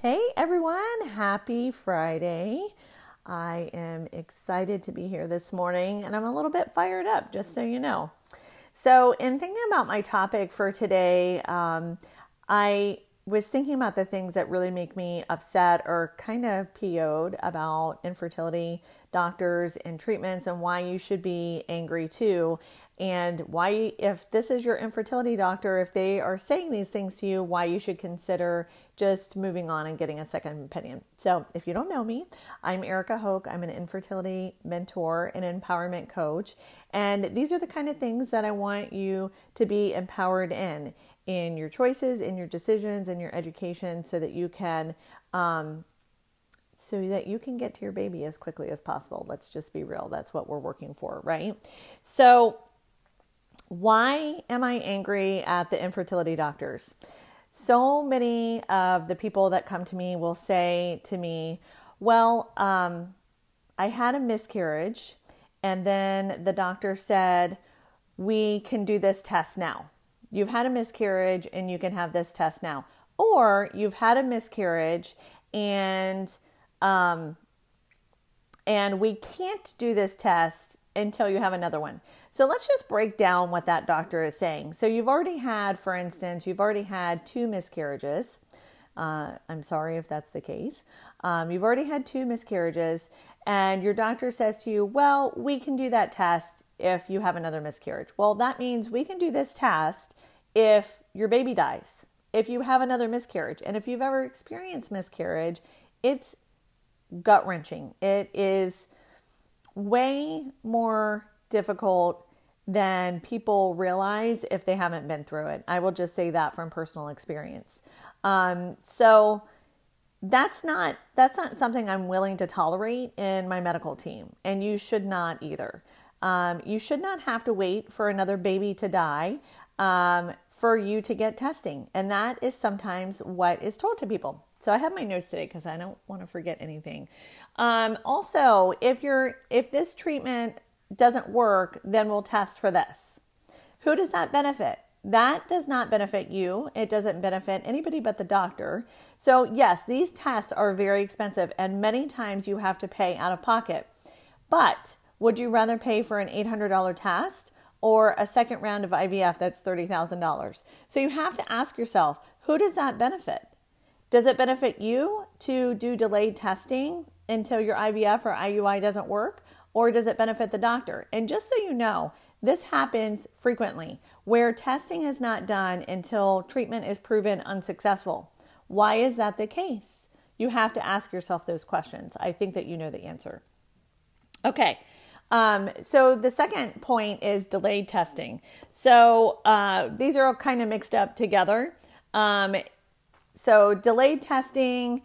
Hey everyone, happy Friday. I am excited to be here this morning and I'm a little bit fired up, just so you know. So in thinking about my topic for today, I was thinking about the things that really make me upset or kind of PO'd about infertility doctors and treatments and why you should be angry too. And why, if this is your infertility doctor, if they are saying these things to you, why you should consider just moving on and getting a second opinion. So if you don't know me, I'm Erica Hoke. I'm an infertility mentor and empowerment coach. And these are the kind of things that I want you to be empowered in your choices, in your decisions, in your education, so that you can get to your baby as quickly as possible. Let's just be real. That's what we're working for, right? So why am I angry at the infertility doctors? So many of the people that come to me will say to me, well, I had a miscarriage and then the doctor said, we can do this test now. You've had a miscarriage and you can have this test now. Or you've had a miscarriage and we can't do this test until you have another one. So let's just break down what that doctor is saying. So you've already had, for instance, you've already had 2 miscarriages. I'm sorry if that's the case. You've already had 2 miscarriages and your doctor says to you, well, we can do that test if you have another miscarriage. Well, that means we can do this test if your baby dies, if you have another miscarriage. And if you've ever experienced miscarriage, it's gut-wrenching. It is way more difficult than people realize if they haven't been through it. I will just say that from personal experience. So that's not something I'm willing to tolerate in my medical team, and you should not either. You should not have to wait for another baby to die for you to get testing, and that is sometimes what is told to people. So I have my notes today because I don't want to forget anything. Also, if this treatment doesn't work, then we'll test for this. Who does that benefit? That does not benefit you. It doesn't benefit anybody but the doctor. So yes, these tests are very expensive and many times you have to pay out of pocket. But would you rather pay for an $800 test or a second round of IVF that's $30,000? So you have to ask yourself, who does that benefit? Does it benefit you to do delayed testing until your IVF or IUI doesn't work? Or does it benefit the doctor? And just so you know, this happens frequently where testing is not done until treatment is proven unsuccessful. Why is that the case? You have to ask yourself those questions. I think that you know the answer. Okay. So the second point is delayed testing. So these are all kind of mixed up together. So delayed testing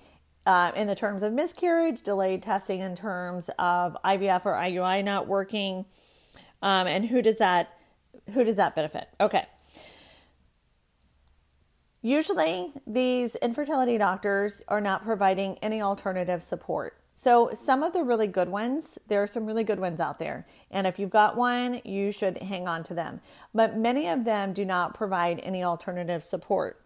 in the terms of miscarriage, delayed testing in terms of IVF or IUI not working, and who does that benefit? Okay. Usually these infertility doctors are not providing any alternative support. So some of the really good ones, there are some really good ones out there. And if you've got one, you should hang on to them. But many of them do not provide any alternative support.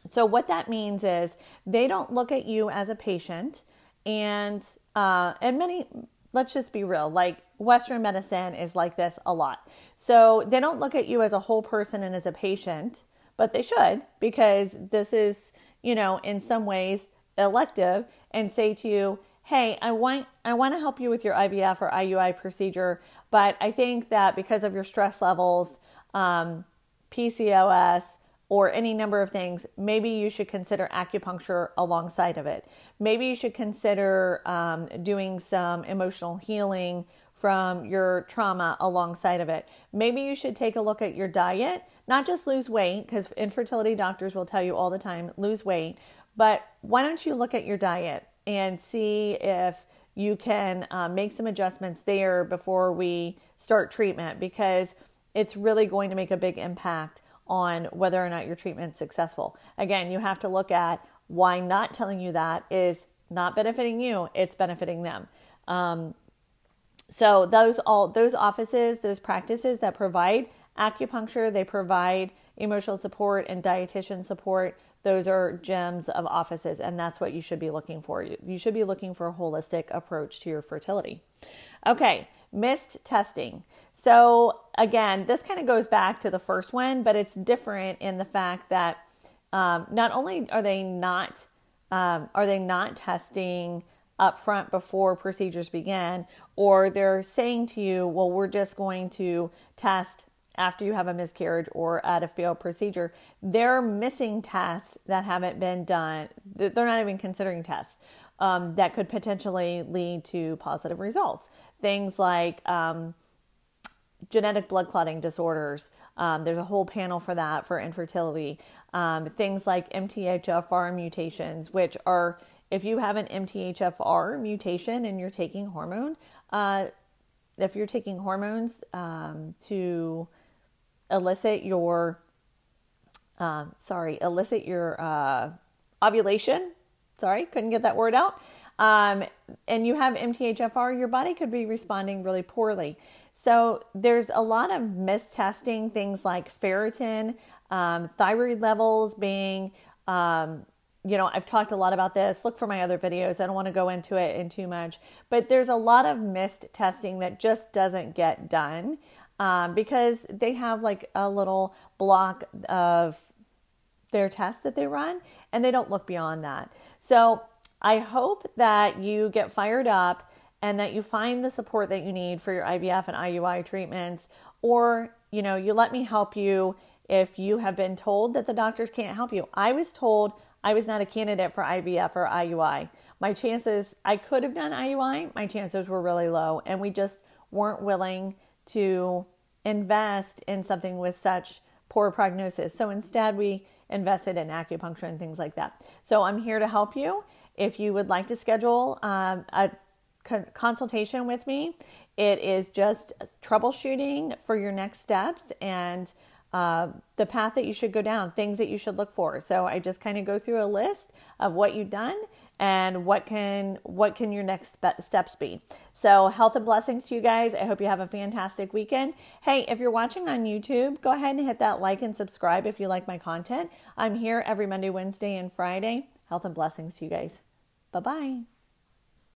So what that means is they don't look at you as a patient and many, let's just be real, like Western medicine is like this a lot. So they don't look at you as a whole person and as a patient, but they should, because this is, in some ways elective, and say to you, hey, I want to help you with your IVF or IUI procedure, but I think that because of your stress levels, PCOS, or any number of things, maybe you should consider acupuncture alongside of it. Maybe you should consider doing some emotional healing from your trauma alongside of it. Maybe you should take a look at your diet, not just lose weight, because infertility doctors will tell you all the time, lose weight, but why don't you look at your diet and see if you can make some adjustments there before we start treatment, because it's really going to make a big impact on whether or not your treatment's successful. Again, you have to look at why not telling you that is not benefiting you, it's benefiting them. So those offices, those practices that provide acupuncture, they provide emotional support and dietitian support, those are gems of offices, and that's what you should be looking for. You should be looking for a holistic approach to your fertility. Okay, missed testing. So again, this kind of goes back to the first one, but it's different in the fact that not only are they not testing up front before procedures begin, or they're saying to you, well, we're just going to test after you have a miscarriage or at a failed procedure. They're missing tests that haven't been done. They're not even considering tests that could potentially lead to positive results. Things like genetic blood clotting disorders. There's a whole panel for that for infertility. Things like MTHFR mutations, which are, if you have an MTHFR mutation and you're taking hormone, if you're taking hormones to elicit your ovulation. Sorry, couldn't get that word out. And you have MTHFR, your body could be responding really poorly. So there's a lot of mistesting, things like ferritin, thyroid levels being, I've talked a lot about this. Look for my other videos. I don't want to go into it in too much, but there's a lot of missed testing that just doesn't get done because they have like a little block of their tests that they run and they don't look beyond that. So I hope that you get fired up and that you find the support that you need for your IVF and IUI treatments, or, you let me help you if you have been told that the doctors can't help you. I was told I was not a candidate for IVF or IUI. My chances, I could have done IUI, my chances were really low, and we just weren't willing to invest in something with such poor prognosis. So instead we invested in acupuncture and things like that. So I'm here to help you. If you would like to schedule a consultation with me, it is just troubleshooting for your next steps and the path that you should go down, things that you should look for. So I just kind of go through a list of what you've done and what can your next steps be. So health and blessings to you guys. I hope you have a fantastic weekend. Hey, if you're watching on YouTube, go ahead and hit that like and subscribe if you like my content. I'm here every Monday, Wednesday, and Friday. Health and blessings to you guys. Bye-bye.